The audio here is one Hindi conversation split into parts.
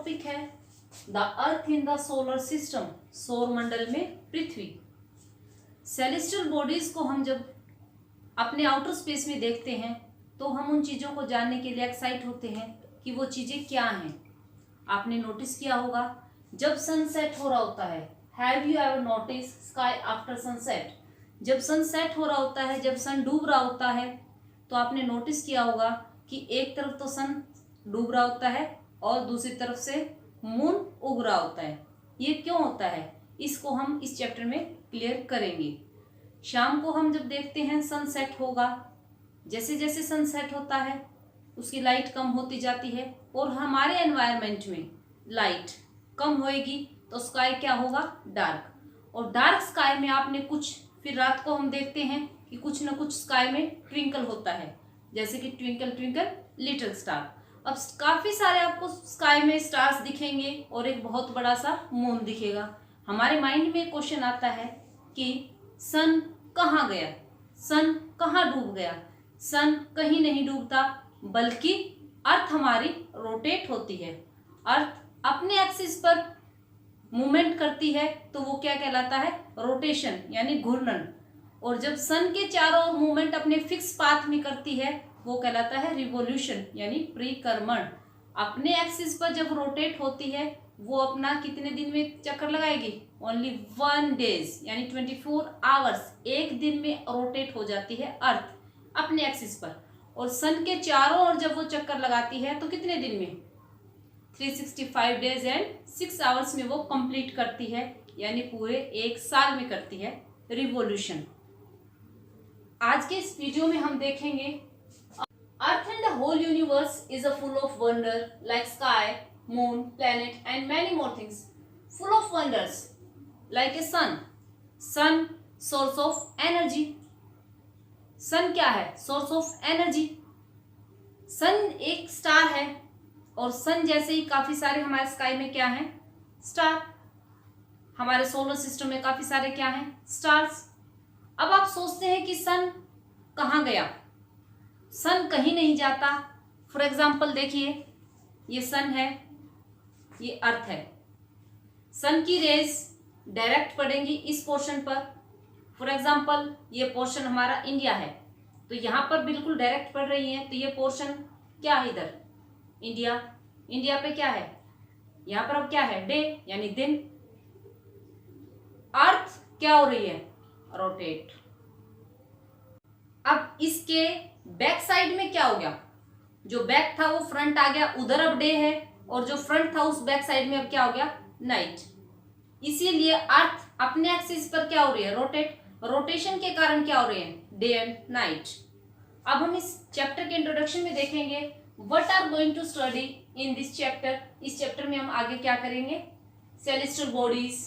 टॉपिक है the earth in the solar system, सौर मंडल में पृथ्वी। सेलेस्टियल बॉडीज को हम जब अपने आउटर स्पेस में देखते हैं तो हम उन चीज़ों को जानने के लिए एक्साइट होते हैं कि वो चीज़ें क्या हैं। आपने नोटिस किया होगा जब सनसेट हो रहा होता है, have you ever notice sky after sunset, जब सनसेट हो रहा होता है, जब सन डूब रहा होता है, तो आपने नोटिस किया होगा कि एक तरफ तो सन डूब रहा होता है और दूसरी तरफ से मून उग रहा होता है। ये क्यों होता है, इसको हम इस चैप्टर में क्लियर करेंगे। शाम को हम जब देखते हैं सनसेट होगा, जैसे जैसे सनसेट होता है उसकी लाइट कम होती जाती है और हमारे एनवायरनमेंट में लाइट कम होएगी तो स्काई क्या होगा, डार्क। और डार्क स्काई में आपने कुछ, फिर रात को हम देखते हैं कि कुछ न कुछ स्काई में ट्विंकल होता है, जैसे कि ट्विंकल ट्विंकल लिटिल स्टार। अब काफ़ी सारे आपको स्काई में स्टार्स दिखेंगे और एक बहुत बड़ा सा मून दिखेगा। हमारे माइंड में क्वेश्चन आता है कि सन कहाँ गया, सन कहाँ डूब गया। सन कहीं नहीं डूबता, बल्कि अर्थ हमारी रोटेट होती है। अर्थ अपने एक्सिस पर मूवमेंट करती है तो वो क्या कहलाता है, रोटेशन यानी घूर्णन। और जब सन के चारों ओर मूवमेंट अपने फिक्स पाथ में करती है वो कहलाता है रिवोल्यूशन यानी परिक्रमण। अपने एक्सिस पर जब रोटेट होती है वो अपना कितने दिन में चक्कर लगाएगी, ओनली 1 डेज यानी 24 आवर्स, एक दिन में रोटेट हो जाती है अर्थ अपने एक्सिस पर। और सन के चारों ओर जब वो चक्कर लगाती है तो कितने दिन में, 365 डेज एंड 6 आवर्स में वो कंप्लीट करती है, यानी पूरे एक साल में करती है रिवोल्यूशन। आज के इस वीडियो में हम देखेंगे earth and the whole universe is a full of wonder like sky, moon, planet and many more things. Full of wonders like a sun. Sun source of energy. Sun क्या है, सोर्स ऑफ एनर्जी। सन एक स्टार है और सन जैसे ही काफी सारे हमारे स्काई में क्या हैं, स्टार। हमारे सोलर सिस्टम में काफी सारे क्या हैं, स्टार्स। अब आप सोचते हैं कि सन कहाँ गया, सन कहीं नहीं जाता। फॉर एग्जाम्पल देखिए, ये सन है, ये अर्थ है। सन की रेज डायरेक्ट पड़ेंगी इस पोर्शन पर। फॉर एग्जाम्पल ये पोर्शन हमारा इंडिया है तो यहाँ पर बिल्कुल डायरेक्ट पड़ रही है, तो ये पोर्शन क्या है इधर, इंडिया। इंडिया पे क्या है, यहाँ पर अब क्या है, डे यानी दिन। अर्थ क्या हो रही है, रोटेट। अब इसके बैक साइड में क्या हो गया, जो बैक था वो फ्रंट आ गया, उधर अब डे है, और जो फ्रंट था उस बैक साइड में अब क्या हो गया, नाइट। इसीलिए अर्थ अपने एक्सिस पर क्या हो रही है, रोटेट। रोटेशन के कारण क्या हो रहे हैं, डे एंड नाइट। अब हम इस चैप्टर के इंट्रोडक्शन में देखेंगे what are going to study in this chapter. इस चैप्टर में हम आगे क्या करेंगे, celestial bodies,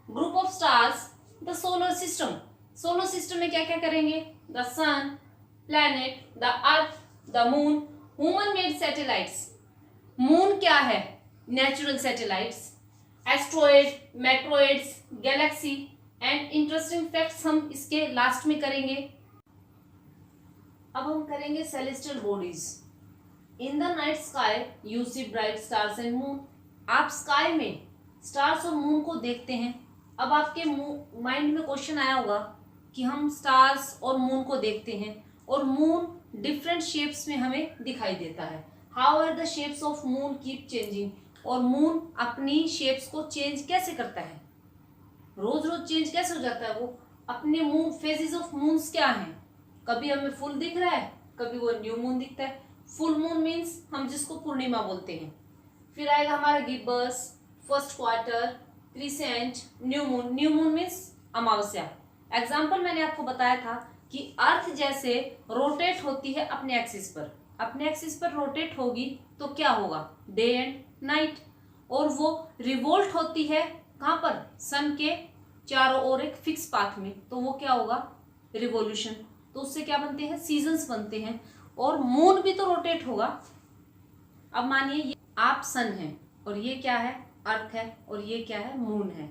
group of stars, the solar system. Solar system में क्या क्या करेंगे, the sun, planet, the earth, the moon, human made satellites. Moon क्या है, natural satellites, asteroid, meteoroids, galaxy and interesting facts हम इसके लास्ट में करेंगे। अब हम करेंगे celestial bodies. In the night sky you C bright stars and moon. आप स्काई में स्टार्स और मून को देखते हैं। अब आपके माइंड में क्वेश्चन आया होगा कि हम स्टार्स और मून को देखते हैं और मून डिफरेंट शेप्स में हमें दिखाई देता है। How are the shapes of moon keep changing. और मून अपनी शेप्स को चेंज कैसे करता है, रोज रोज चेंज कैसे हो जाता है वो। अपने मून, फेजेस ऑफ मून्स क्या हैं, कभी हमें फुल दिख रहा है, कभी वो न्यू मून दिखता है। फुल मून मीन्स हम जिसको पूर्णिमा बोलते हैं। फिर आएगा हमारा gibbous, first quarter, crescent, new moon. New moon means अमावस्या। एग्जाम्पल मैंने आपको बताया था कि अर्थ जैसे रोटेट होती है अपने एक्सिस पर, अपने एक्सिस पर रोटेट होगी तो क्या होगा, डे एंड नाइट। और वो रिवोल्ट होती है कहाँ पर, सन के चारों ओर एक फिक्स पाथ में, तो वो क्या होगा, रिवोल्यूशन। तो उससे क्या बनते हैं, सीजन्स बनते हैं। और मून भी तो रोटेट होगा। अब मानिए ये आप सन हैं और ये क्या है, अर्थ है, और ये क्या है, मून है।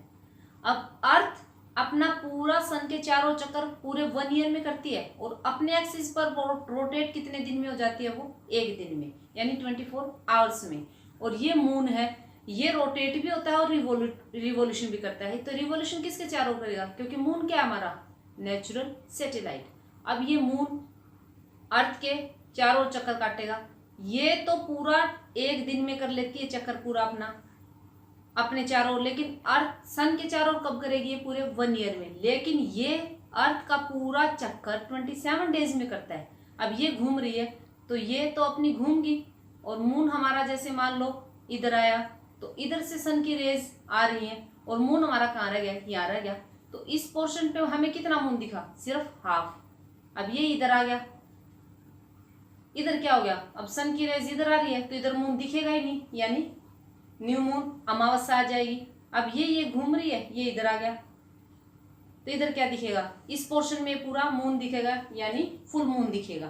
अब अर्थ अपना पूरा सन के चारों चक्कर पूरे 1 ईयर में करती है और अपने एक्सिस पर रोटेट कितने दिन में हो जाती है, वो एक दिन में, यानी 24 आवर्स में। और ये मून है, ये रोटेट भी होता है और रिवोल्यूशन भी करता है। तो रिवोल्यूशन किसके चारों करेगा, क्योंकि मून क्या है हमारा नेचुरल सैटेलाइट। अब ये मून अर्थ के चारों चक्कर काटेगा। ये तो पूरा एक दिन में कर लेती है चक्कर पूरा अपने चारों, लेकिन अर्थ सन के चारों कब करेगी, ये पूरे 1 ईयर में। लेकिन ये अर्थ का पूरा चक्कर 27 डेज में करता है। अब ये घूम रही है तो ये तो अपनी घूमगी, और मून हमारा जैसे मान लो इधर आया तो इधर से सन की रेज आ रही है और मून हमारा कहाँ रह गया, यहाँ रह गया। तो इस पोर्शन पे हमें कितना मून दिखा, सिर्फ हाफ। अब ये इधर आ गया, इधर क्या हो गया, अब सन की रेज इधर आ रही है तो इधर मून दिखेगा ही नहीं, यानी न्यू मून अमावस्या आ जाएगी। अब ये घूम रही है, ये इधर आ गया तो इधर क्या दिखेगा, इस पोर्शन में पूरा मून दिखेगा, यानी फुल मून दिखेगा।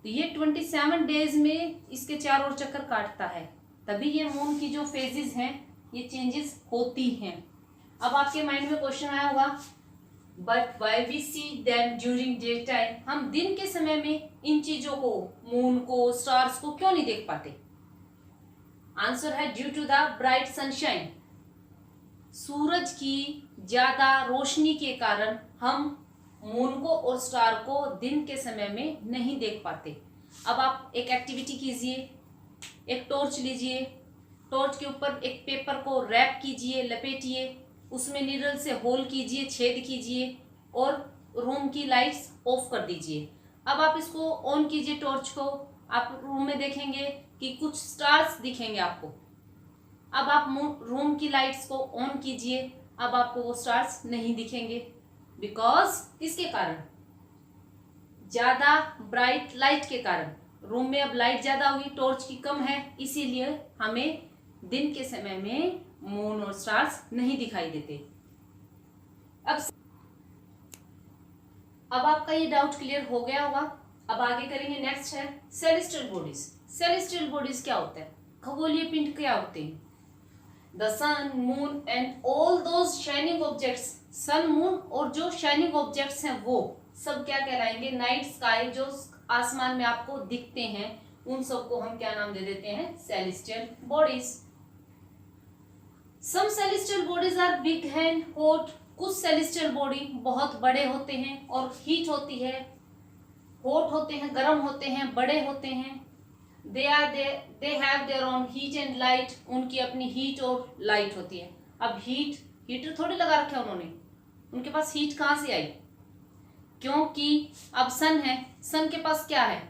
तो ये 27 डेज में इसके चारों ओर चक्कर काटता है, तभी ये मून की जो फेजेस हैं ये चेंजेस होती हैं। अब आपके माइंड में क्वेश्चन आया होगा, but why we see them during day time, हम दिन के समय में इन चीजों को, मून को, स्टार्स को क्यों नहीं देख पाते। आंसर है due to the bright sunshine, सूरज की ज्यादा रोशनी के कारण हम मून को और स्टार को दिन के समय में नहीं देख पाते। अब आप एक एक्टिविटी कीजिए, एक टॉर्च लीजिए, टॉर्च के ऊपर एक पेपर को रैप कीजिए, लपेटिए, उसमें नीडल से होल कीजिए, छेद कीजिए और रूम की लाइट्स ऑफ कर दीजिए। अब आप इसको ऑन कीजिए टॉर्च को, आप रूम में देखेंगे कि कुछ स्टार्स दिखेंगे आपको। अब आप रूम की लाइट्स को ऑन कीजिए, अब आपको वो स्टार्स नहीं दिखेंगे, बिकॉज किसके कारण, ज्यादा ब्राइट लाइट के कारण। रूम में अब लाइट ज्यादा होगी, टॉर्च की कम है, इसीलिए हमें दिन के समय में मून और स्टार्स नहीं दिखाई देते। अब आपका ये डाउट क्लियर हो गया होगा। अब आगे करेंगे, नेक्स्ट है सेलेस्टियल बॉडीज। सेलेस्टियल बॉडीज क्या होता है, खगोलीय पिंड क्या होते हैं। The sun, moon and all those shining objects, sun, moon और जो शाइनिंग ऑब्जेक्ट्स हैं वो सब क्या कहलाएंगे, नाइट स्काई, जो आसमान में आपको दिखते हैं उन सबको हम क्या नाम दे देते हैं, celestial bodies. Some celestial bodies are big and hot, कुछ सेलेस्टियल बॉडी बहुत बड़े होते हैं और हीट होती है, हॉट होते हैं, गर्म होते हैं, बड़े होते हैं। They have their own heat and light, उनकी अपनी हीट और लाइट होती है। अब हीटर थोड़ी लगा रखे उन्होंने, उनके पास हीट कहाँ से आई, क्योंकि अब सन है, सन के पास क्या है,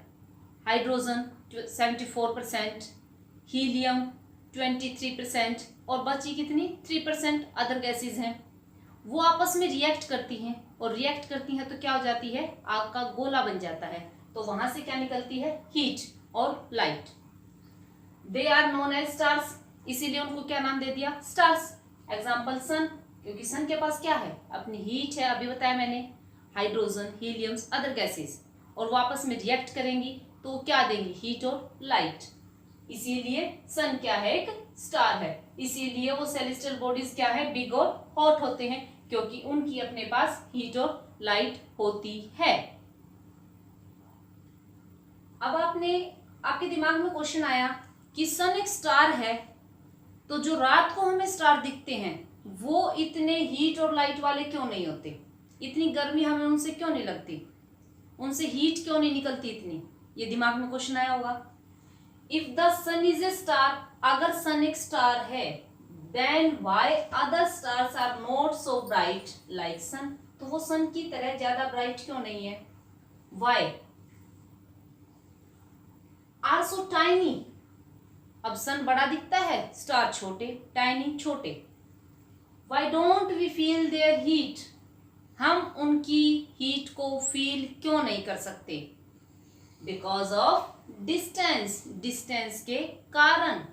हाइड्रोजन 74%, हीलियम 23% और बची कितनी 3% अदर गैसेज हैं। वो आपस में रिएक्ट करती हैं और रिएक्ट करती हैं तो क्या हो जाती है, आग का गोला बन जाता है। तो वहां से क्या निकलती है, हीट और light. They are known as stars, इसीलिए उनको क्या नाम दे दिया, स्टार्स। एग्जाम्पल सन, क्योंकि सन के पास क्या है, अपनी हीट है, अभी बताया मैंने, हाइड्रोजन, हीलियम्स, अदर गैसेस, और वो आपस में रिएक्ट करेंगी तो क्या देंगी, हीट और लाइट। इसीलिए सन क्या है, एक स्टार है। इसीलिए वो सेलेस्टियल बॉडीज क्या है, बिग और हॉट होते हैं, क्योंकि उनकी अपने पास हीट और लाइट होती है। अब आपके दिमाग में क्वेश्चन आया कि सन एक स्टार है, तो जो रात को हमें स्टार दिखते हैं वो इतने हीट और लाइट वाले क्यों नहीं होते, इतनी गर्मी हमें उनसे क्यों नहीं लगती, उनसे हीट क्यों नहीं निकलती इतनी, ये दिमाग में क्वेश्चन आया होगा। If the sun is a star, अगर सन एक स्टार है, then why other stars are not so bright like sun, तो वो सन की तरह ज्यादा ब्राइट क्यों नहीं है, व्हाई आर सो टाइनी। अब सन बड़ा दिखता है, स्टार छोटे, टाइनी छोटे। Why don't we feel their heat, हम उनकी हीट को फील क्यों नहीं कर सकते, बिकॉज ऑफ डिस्टेंस, डिस्टेंस के कारण।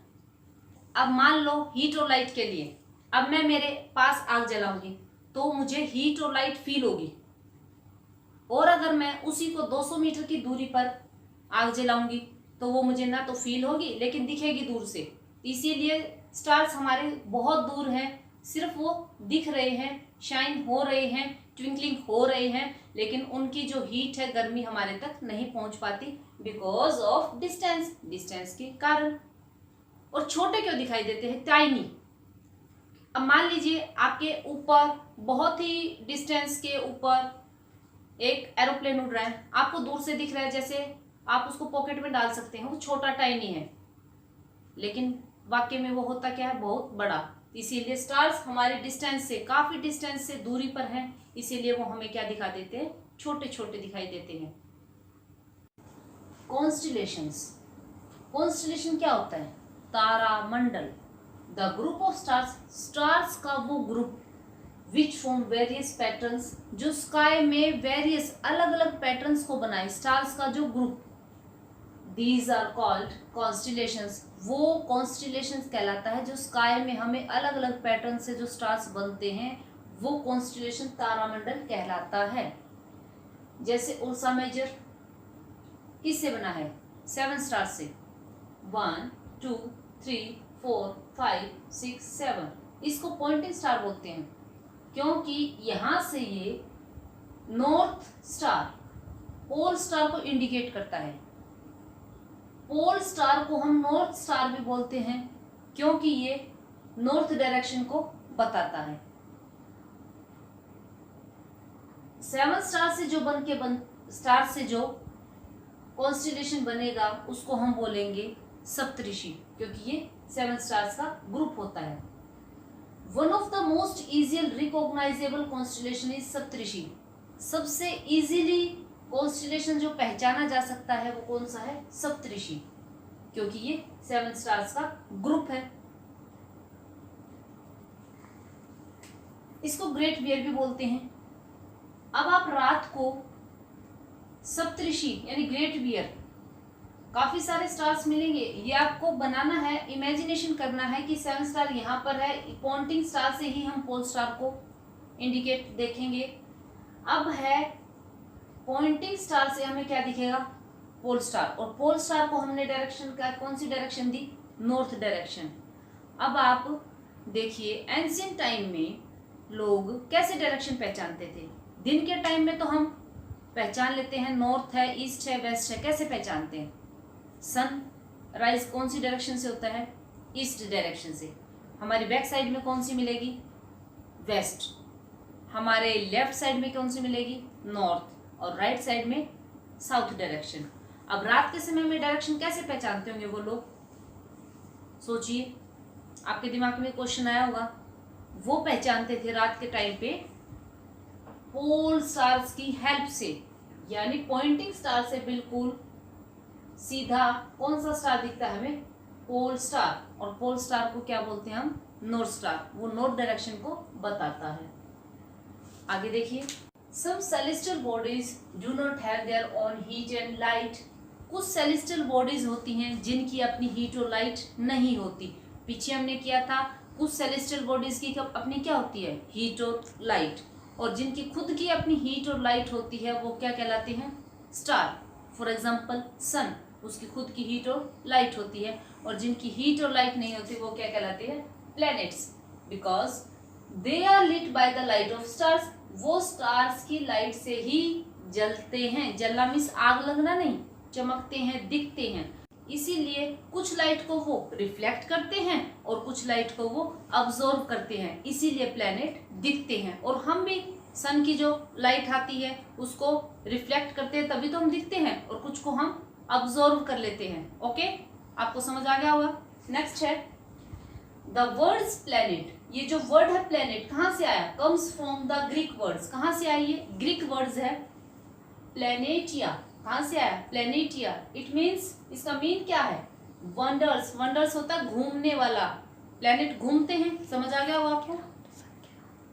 अब मान लो हीट और लाइट के लिए, अब मैं मेरे पास आग जलाऊंगी तो मुझे हीट और लाइट फील होगी, और अगर मैं उसी को 200 मीटर की दूरी पर आग जलाऊंगी तो वो मुझे ना तो फील होगी लेकिन दिखेगी दूर से। इसीलिए स्टार्स हमारे बहुत दूर हैं, सिर्फ वो दिख रहे हैं, शाइन हो रहे हैं, ट्विंकलिंग हो रहे हैं, लेकिन उनकी जो हीट है, गर्मी हमारे तक नहीं पहुंच पाती, बिकॉज ऑफ डिस्टेंस, डिस्टेंस के कारण। और छोटे क्यों दिखाई देते हैं, टाइनी। अब मान लीजिए आपके ऊपर बहुत ही डिस्टेंस के ऊपर एक एरोप्लेन उड़ रहा है, आपको दूर से दिख रहा है, जैसे आप उसको पॉकेट में डाल सकते हैं, वो छोटा टाइनी है, लेकिन वाकई में वो होता क्या है, बहुत बड़ा। इसीलिए स्टार्स हमारे डिस्टेंस से, काफी डिस्टेंस से दूरी पर हैं, इसीलिए वो हमें क्या दिखा देते हैं, छोटे छोटे दिखाई देते हैं। कॉन्स्टिलेशंस, कॉन्स्टिलेशन क्या होता है, तारा मंडल। The group of stars, stars का वो group which form various patterns, जो स्काई में वेरियस अलग अलग पैटर्न्स को बनाए, स्टार्स का जो group, these are called constellations. वो कॉन्स्टिलेशंस कहलाता है जो स्काई में हमें अलग अलग पैटर्न से जो स्टार्स बनते हैं, वो कॉन्स्टिलेशन तारामंडल कहलाता है। जैसे उर्सा मेजर किससे बना है, 7 स्टार्स से, 1 2 3 4 5 6 7। इसको पॉइंटिंग स्टार बोलते हैं क्योंकि यहां से ये नॉर्थ स्टार, पोल स्टार को इंडिकेट करता है। पोल स्टार को हम नॉर्थ स्टार भी बोलते हैं क्योंकि ये नॉर्थ डायरेक्शन को बताता है। 7 स्टार से जो स्टार से जो कॉन्स्टिलेशन बनेगा उसको हम बोलेंगे सप्तऋषि, क्योंकि ये 7 स्टार्स का ग्रुप होता है। One of the most easily recognizable constellation is Saptarishi. सबसे इजीली कॉन्स्टिलेशन जो पहचाना जा सकता है वो कौन सा है, सप्तऋषि, क्योंकि ये 7 स्टार्स का ग्रुप है। इसको ग्रेट बियर भी बोलते हैं। अब आप रात को सप्तऋषि यानी ग्रेट बियर, काफी सारे स्टार्स मिलेंगे, ये आपको बनाना है, इमेजिनेशन करना है कि 7 स्टार यहाँ पर है, पॉइंटिंग स्टार से ही हम पोल स्टार को इंडिकेट देखेंगे। अब है पॉइंटिंग स्टार से हमें क्या दिखेगा, पोल स्टार, और पोल स्टार को हमने डायरेक्शन का कौन सी डायरेक्शन दी, नॉर्थ डायरेक्शन। अब आप देखिए एंशिएंट टाइम में लोग कैसे डायरेक्शन पहचानते थे। दिन के टाइम में तो हम पहचान लेते हैं, नॉर्थ है, ईस्ट है, वेस्ट है, कैसे पहचानते हैं, सन राइज कौन सी डायरेक्शन से होता है, ईस्ट डायरेक्शन से। हमारी बैक साइड में कौन सी मिलेगी, वेस्ट। हमारे लेफ्ट साइड में कौन सी मिलेगी, नॉर्थ, और राइट साइड में साउथ डायरेक्शन। अब रात के समय में डायरेक्शन कैसे पहचानते होंगे वो लोग, सोचिए, आपके दिमाग में क्वेश्चन आया होगा। वो पहचानते थे रात के टाइम पे पोल स्टार्स की हेल्प से, यानी पॉइंटिंग स्टार से बिल्कुल सीधा कौन सा स्टार दिखता है हमें, पोल स्टार, और पोल स्टार को क्या बोलते हैं हम, नॉर्थ स्टार, वो नॉर्थ डायरेक्शन को बताता है। आगे देखिए, some celestial bodies do not have their own heat and light. कुछ सेलेस्टियल बॉडीज होती हैं जिनकी अपनी हीट और लाइट नहीं होती। पीछे हमने किया था कुछ सेलेस्टियल बॉडीज की अपनी क्या होती है, हीट और लाइट, और जिनकी खुद की अपनी हीट और लाइट होती है वो क्या कहलाते हैं, स्टार। फॉर एग्जाम्पल सन, उसकी खुद की हीट और लाइट होती है, और जिनकी हीट और लाइट नहीं होती वो क्या कहलाते हैं, planets, because they are lit by the light of stars. वो स्टार्स की लाइट से ही जलते हैं, जलना मीन्स आग लगना नहीं, चमकते हैं, दिखते हैं। इसीलिए कुछ लाइट को वो रिफ्लेक्ट करते हैं और कुछ लाइट को वो अब्जॉर्व करते हैं, इसीलिए प्लैनेट दिखते हैं। और हम भी सन की जो लाइट आती है उसको रिफ्लेक्ट करते हैं तभी तो हम दिखते हैं, और कुछ को हम अब्जॉर्व कर लेते हैं। ओके, आपको समझ आ गया होगा। नेक्स्ट है द वर्ड्स प्लैनेट। ये जो वर्ड है प्लैनेट कहाँ से आया, comes from the Greek words. कहाँ से आई ये, ग्रीक वर्ड्स है प्लैनेटिया। कहाँ से आया, प्लैनेटिया। इट मीन्स, इसका मीन क्या है, वंडर्स। वंडर्स होता है घूमने वाला, प्लैनेट घूमते हैं, समझ आ गया होगा आपको।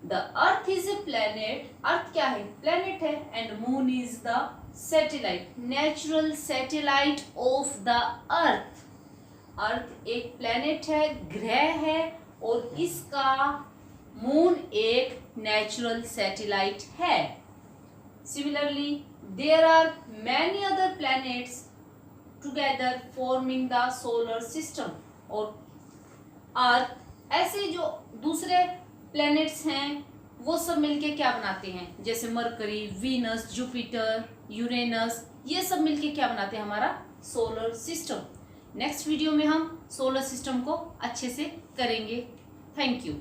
The earth is a planet. Earth क्या है, प्लैनेट है, and moon is the satellite, natural satellite of the earth. Earth एक प्लैनेट है, ग्रह है, और इसका मून एक नेचुरल सैटेलाइट है। Similarly there are many other planets together forming the solar system। और अर्थ, ऐसे जो दूसरे प्लैनेट्स हैं वो सब मिलके क्या बनाते हैं, जैसे मरकरी, वीनस, जुपिटर, यूरेनस, ये सब मिलके क्या बनाते हैं, हमारा सोलर सिस्टम। नेक्स्ट वीडियो में हम सोलर सिस्टम को अच्छे से करेंगे। Thank you.